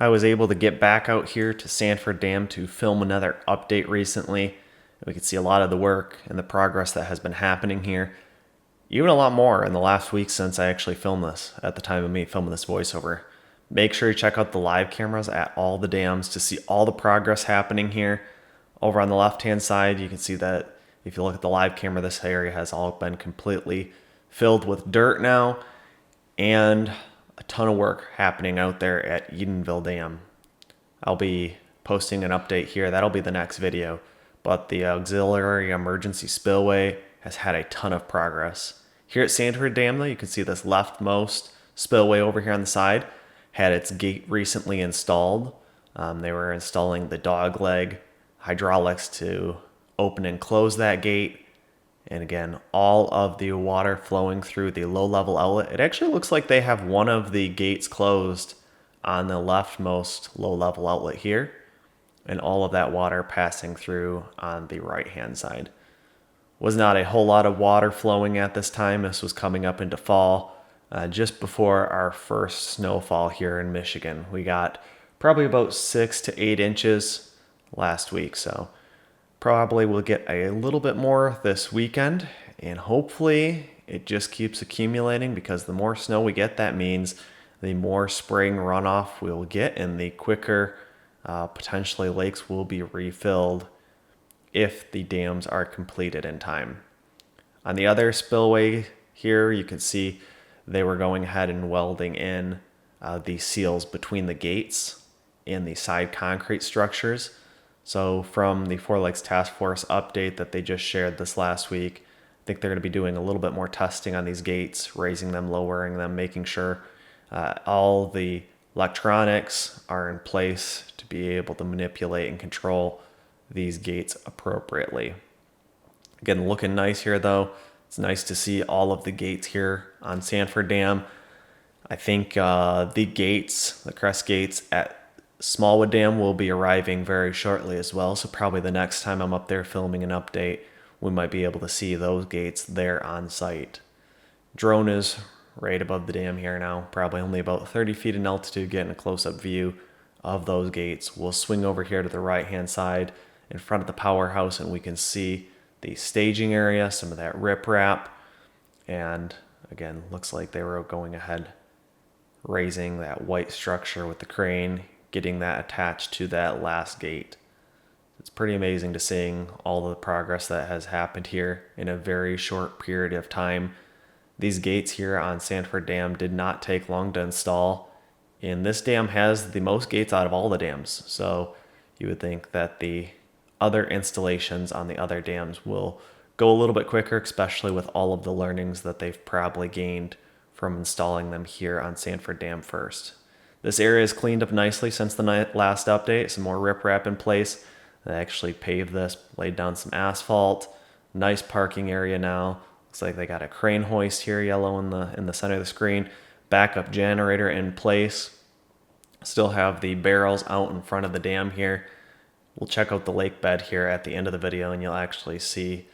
I was able to get back out here to Sanford Dam to film another update recently. We could see a lot of the work and the progress that has been happening here. Even a lot more in the last week since I actually filmed this, at the time of me filming this voiceover. Make sure you check out the live cameras at all the dams to see all the progress happening here. Over on the left-hand side, you can see that if you look at the live camera, this area has all been completely filled with dirt now, and a ton of work happening out there at Edenville Dam. I'll be posting an update here. That'll be the next video. But the auxiliary emergency spillway has had a ton of progress. Here at Sanford Dam, though, you can see this leftmost spillway over here on the side had its gate recently installed. They were installing the dogleg hydraulics to open and close that gate. And again, all of the water flowing through the low-level outlet. It actually looks like they have one of the gates closed on the leftmost low-level outlet here, and all of that water passing through on the right-hand side. Was not a whole lot of water flowing at this time. This was coming up into fall, just before our first snowfall here in Michigan. We got probably about 6 to 8 inches last week, so probably we'll get a little bit more this weekend, and hopefully it just keeps accumulating, because the more snow we get, that means the more spring runoff we'll get, and the quicker potentially lakes will be refilled if the dams are completed in time. On the other spillway here, you can see they were going ahead and welding in the seals between the gates and the side concrete structures. So from the Four Lakes Task Force update that they just shared this last week, I think they're going to be doing a little bit more testing on these gates, raising them, lowering them, making sure all the electronics are in place to be able to manipulate and control these gates appropriately. Again, looking nice here though. It's nice to see all of the gates here on Sanford Dam. I think the gates, the crest gates at Smallwood Dam will be arriving very shortly as well, so probably the next time I'm up there filming an update, we might be able to see those gates there on site. Drone is right above the dam here now, probably only about 30 feet in altitude, getting a close-up view of those gates. We'll swing over here to the right-hand side in front of the Powerhouse, and we can see the staging area, some of that riprap, and again, looks like they were going ahead raising that white structure with the crane, getting that attached to that last gate. It's pretty amazing to seeing all the progress that has happened here in a very short period of time. These gates here on Sanford Dam did not take long to install, and this dam has the most gates out of all the dams, so you would think that the other installations on the other dams will go a little bit quicker, especially with all of the learnings that they've probably gained from installing them here on Sanford Dam first. This area is cleaned up nicely since the last update. Some more riprap in place. They actually paved this, laid down some asphalt. Nice parking area now. Looks like they got a crane hoist here, yellow in the center of the screen. Backup generator in place. Still have the barrels out in front of the dam here. We'll check out the lake bed here at the end of the video, and you'll actually see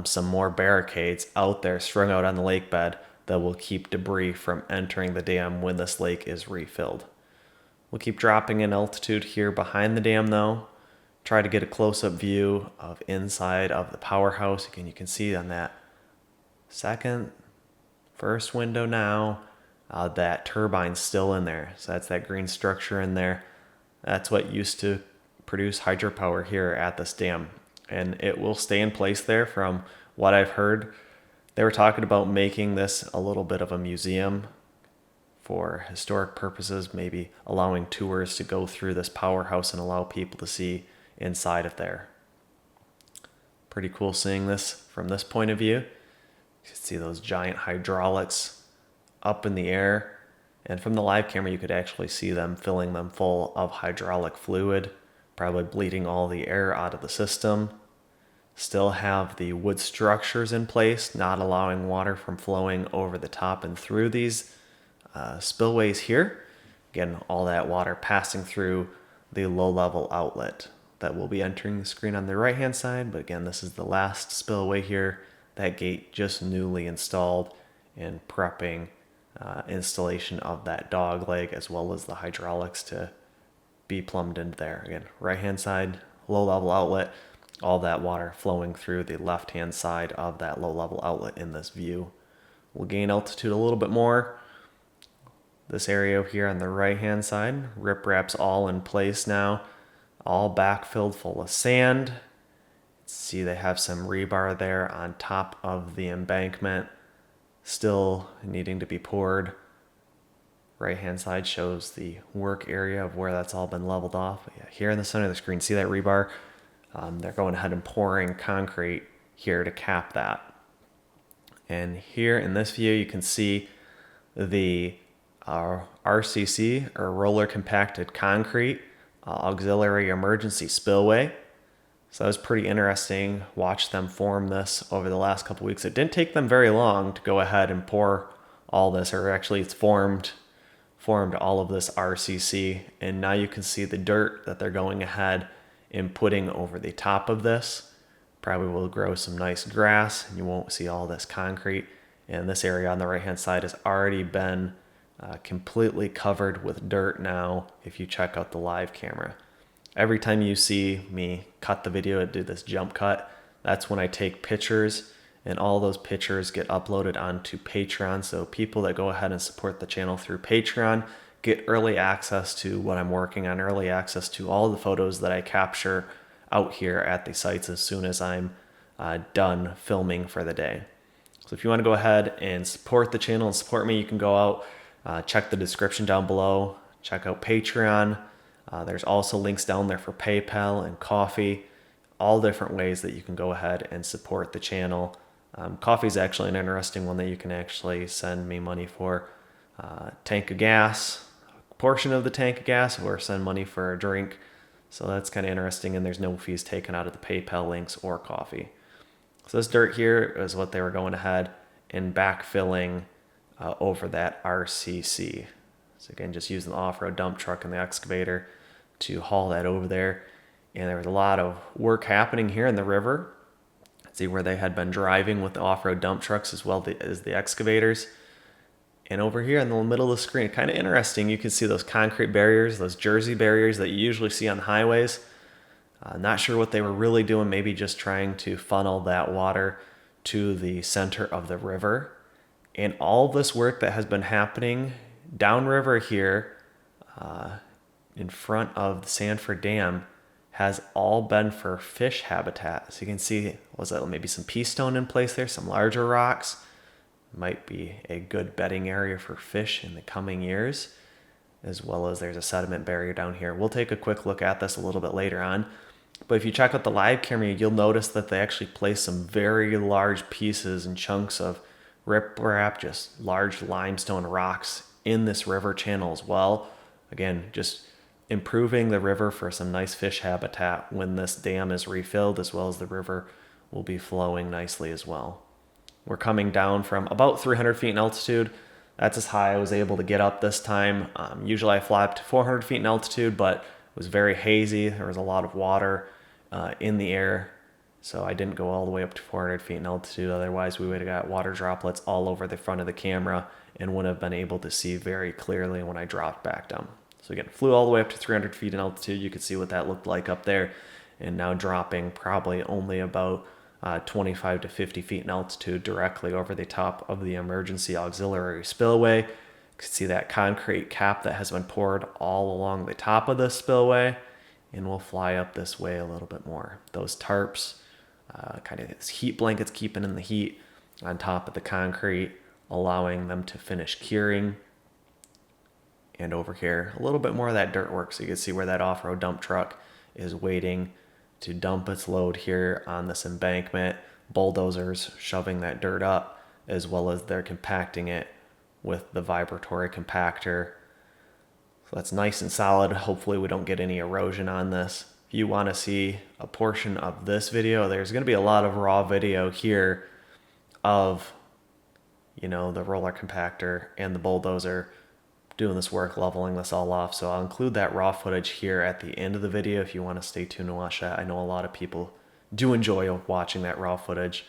some more barricades out there strung out on the lake bed that will keep debris from entering the dam when this lake is refilled. We'll keep dropping in altitude here behind the dam though. Try to get a close-up view of inside of the Powerhouse. Again, you can see on that first window now, that turbine's still in there. So that's that green structure in there. That's what used to produce hydropower here at this dam. And it will stay in place there from what I've heard. They were talking about making this a little bit of a museum for historic purposes, maybe allowing tours to go through this powerhouse and allow people to see inside of there. Pretty cool seeing this from this point of view. You can see those giant hydraulics up in the air, and from the live camera you could actually see them filling them full of hydraulic fluid, probably bleeding all the air out of the system. Still have the wood structures in place, not allowing water from flowing over the top and through these spillways here. Again, all that water passing through the low-level outlet that will be entering the screen on the right-hand side. But again, this is the last spillway here. That gate just newly installed and prepping installation of that dog leg as well as the hydraulics to be plumbed into there. Again, right hand side, low level outlet, all that water flowing through the left hand side of that low level outlet in this view. We'll gain altitude a little bit more. This area here on the right hand side, riprap's all in place now, all backfilled full of sand. See, they have some rebar there on top of the embankment, still needing to be poured. Right hand side shows the work area of where that's all been leveled off. But yeah, here in the center of the screen, see that rebar? They're going ahead and pouring concrete here to cap that. And here in this view, you can see the RCC, or roller compacted concrete, auxiliary emergency spillway. So that was pretty interesting. Watch them form this over the last couple weeks. It didn't take them very long to go ahead and pour all this, or actually it's formed all of this RCC, and now you can see the dirt that they're going ahead and putting over the top of this. Probably will grow some nice grass, and you won't see all this concrete. And this area on the right hand side has already been completely covered with dirt now if you check out the live camera. Every time you see me cut the video and do this jump cut, that's when I take pictures, and all those pictures get uploaded onto Patreon. So people that go ahead and support the channel through Patreon get early access to what I'm working on, early access to all the photos that I capture out here at the sites as soon as I'm done filming for the day. So if you want to go ahead and support the channel and support me, you can go out, check the description down below, check out Patreon. There's also links down there for PayPal and coffee, all different ways that you can go ahead and support the channel. Coffee is actually an interesting one that you can actually send me money for. Tank of gas, a portion of the tank of gas, or send money for a drink. So that's kind of interesting, and there's no fees taken out of the PayPal links or coffee. So this dirt here is what they were going ahead and backfilling over that RCC. So again, just using the off-road dump truck and the excavator to haul that over there. And there was a lot of work happening here in the river. See where they had been driving with the off-road dump trucks as well as the excavators. And over here in the middle of the screen, kind of interesting, you can see those concrete barriers, those Jersey barriers that you usually see on highways. Not sure what they were really doing, maybe just trying to funnel that water to the center of the river. And all this work that has been happening downriver here in front of the Sanford Dam has all been for fish habitat. So you can see, was that maybe some pea stone in place there, some larger rocks. Might be a good bedding area for fish in the coming years, as well as there's a sediment barrier down here. We'll take a quick look at this a little bit later on. But if you check out the live camera, you'll notice that they actually place some very large pieces and chunks of riprap, just large limestone rocks in this river channel as well. Again, just improving the river for some nice fish habitat when this dam is refilled, as well as the river will be flowing nicely as well. We're coming down from about 300 feet in altitude. That's as high I was able to get up this time. Usually I fly up to 400 feet in altitude, but it was very hazy. There was a lot of water in the air, so I didn't go all the way up to 400 feet in altitude. Otherwise, we would have got water droplets all over the front of the camera and wouldn't have been able to see very clearly when I dropped back down. So again, flew all the way up to 300 feet in altitude. You could see what that looked like up there, and now dropping probably only about 25 to 50 feet in altitude directly over the top of the emergency auxiliary spillway. You can see that concrete cap that has been poured all along the top of the spillway, and we'll fly up this way a little bit more. Those tarps, kind of heat blankets keeping in the heat on top of the concrete, allowing them to finish curing. And over here, a little bit more of that dirt work, so you can see where that off-road dump truck is waiting to dump its load here on this embankment. Bulldozers shoving that dirt up, as well as they're compacting it with the vibratory compactor. So that's nice and solid. Hopefully we don't get any erosion on this. If you want to see a portion of this video, there's going to be a lot of raw video here of, the roller compactor and the bulldozer doing this work, leveling this all off. So I'll include that raw footage here at the end of the video if you want to stay tuned and watch that. I know a lot of people do enjoy watching that raw footage.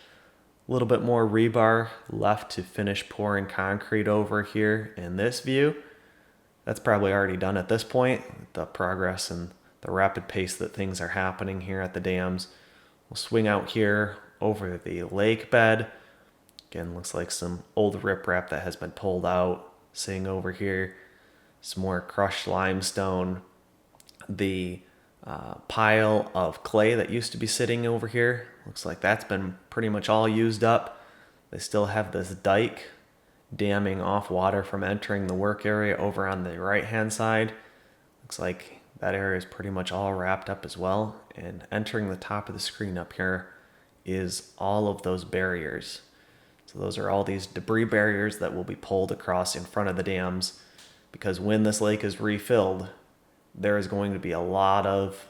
A little bit more rebar left to finish pouring concrete over here in this view. that's probably already done at this point. The progress and the rapid pace that things are happening here at the dams. We'll swing out here over the lake bed. Again, looks like some old riprap that has been pulled out. Seeing over here, some more crushed limestone. The pile of clay that used to be sitting over here, looks like that's been pretty much all used up. They still have this dike damming off water from entering the work area over on the right hand side. Looks like that area is pretty much all wrapped up as well. And entering the top of the screen up here is all of those barriers. So those are all these debris barriers that will be pulled across in front of the dams, because when this lake is refilled, there is going to be a lot of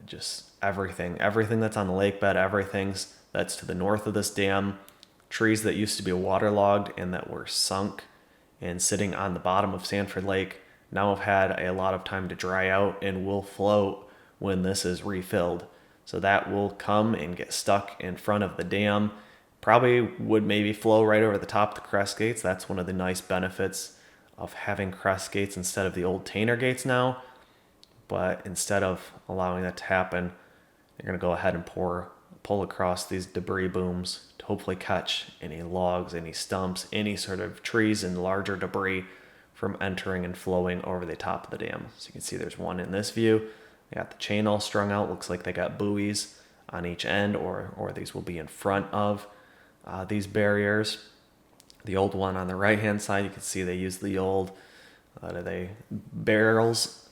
just everything that's on the lake bed, everything that's to the north of this dam, trees that used to be waterlogged and that were sunk and sitting on the bottom of Sanford Lake now have had a lot of time to dry out and will float when this is refilled. So that will come and get stuck in front of the dam. Probably would maybe flow right over the top of the crest gates. That's one of the nice benefits of having crest gates instead of the old Tainer gates now. But instead of allowing that to happen, they're going to go ahead and pull across these debris booms to hopefully catch any logs, any stumps, any sort of trees and larger debris from entering and flowing over the top of the dam. So you can see there's one in this view. They got the chain all strung out. Looks like they got buoys on each end, or these will be in front of these barriers. The old one on the right hand side, you can see they use the old barrels,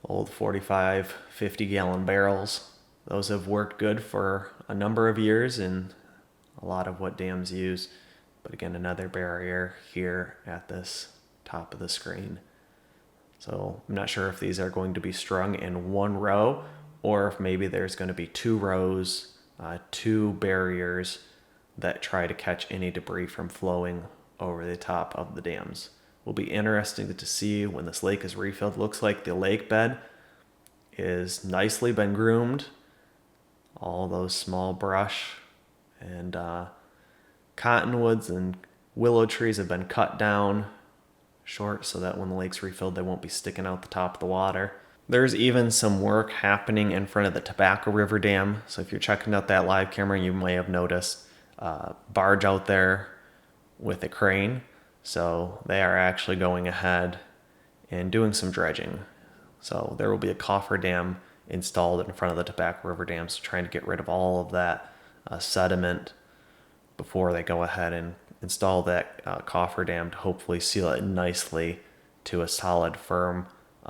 old 45, 50 gallon barrels. Those have worked good for a number of years and a lot of what dams use. But again, another barrier here at this top of the screen. So I'm not sure if these are going to be strung in one row or if maybe there's going to be two rows, two barriers that try to catch any debris from flowing over the top of the dams. Will be interesting to see when this lake is refilled. Looks like the lake bed is nicely been groomed. All those small brush and cottonwoods and willow trees have been cut down short so that when the lake's refilled, they won't be sticking out the top of the water. There's even some work happening in front of the Tobacco River Dam. So if you're checking out that live camera, you may have noticed a barge out there with a crane. So they are actually going ahead and doing some dredging. So there will be a cofferdam installed in front of the Tobacco River Dam, so trying to get rid of all of that sediment before they go ahead and install that cofferdam to hopefully seal it nicely to a solid, firm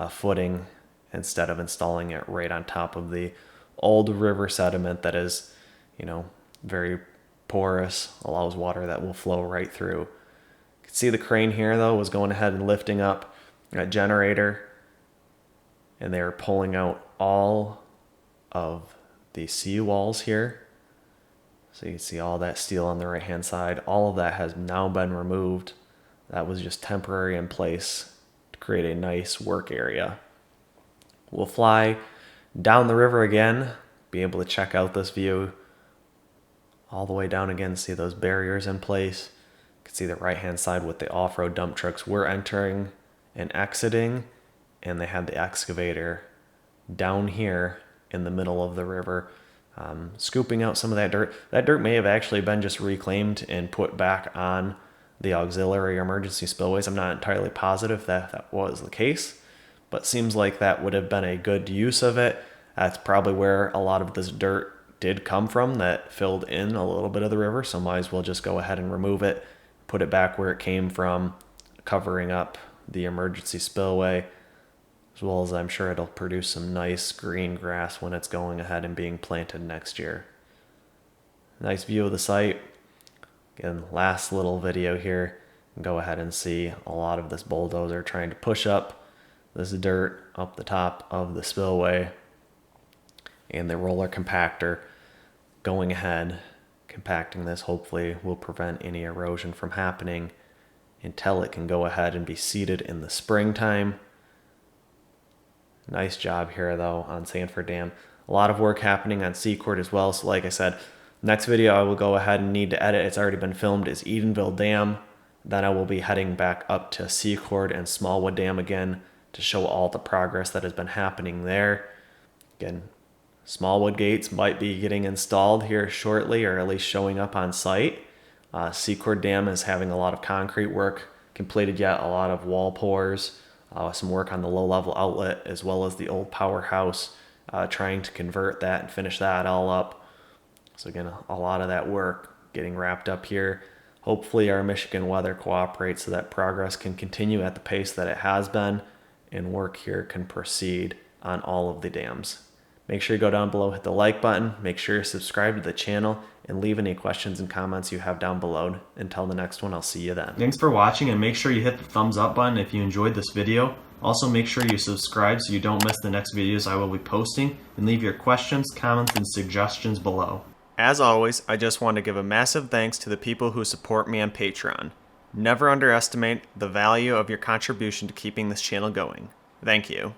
footing instead of installing it right on top of the old river sediment that is, very porous, allows water that will flow right through. You can see the crane here, though, was going ahead and lifting up a generator, and they were pulling out all of the seawalls here. So you can see all that steel on the right hand side. All of that has now been removed. That was just temporary in place to create a nice work area. We'll fly down the river again, be able to check out this view all the way down again, see those barriers in place. You can see the right hand side with the off-road dump trucks were entering and exiting, and they had the excavator down here in the middle of the river, scooping out some of that dirt. That dirt may have actually been just reclaimed and put back on the auxiliary emergency spillways. I'm not entirely positive that was the case, but seems like that would have been a good use of it. That's probably where a lot of this dirt did come from that filled in a little bit of the river, so might as well just go ahead and remove it, put it back where it came from, covering up the emergency spillway, as well as I'm sure it'll produce some nice green grass when it's going ahead and being planted next year. Nice view of the site. Again, last little video here. Go ahead and see a lot of this bulldozer trying to push up this dirt up the top of the spillway, and the roller compactor going ahead, compacting this. Hopefully will prevent any erosion from happening until it can go ahead and be seeded in the springtime. Nice job here, though, on Sanford Dam. A lot of work happening on Secord as well. So like I said, next video I will go ahead and need to edit, it's already been filmed, is Edenville Dam. Then I will be heading back up to Secord and Smallwood Dam again to show all the progress that has been happening there. Again, Smallwood gates might be getting installed here shortly, or at least showing up on site. Secord Dam is having a lot of concrete work completed yet, a lot of wall pours, some work on the low-level outlet, as well as the old Powerhouse, trying to convert that and finish that all up. So again, a lot of that work getting wrapped up here. Hopefully our Michigan weather cooperates so that progress can continue at the pace that it has been, and work here can proceed on all of the dams. Make sure you go down below, hit the like button, make sure you subscribe to the channel, and leave any questions and comments you have down below. Until the next one, I'll see you then. Thanks for watching, and make sure you hit the thumbs up button if you enjoyed this video. Also, make sure you subscribe so you don't miss the next videos I will be posting, and leave your questions, comments, and suggestions below. As always, I just want to give a massive thanks to the people who support me on Patreon. Never underestimate the value of your contribution to keeping this channel going. Thank you.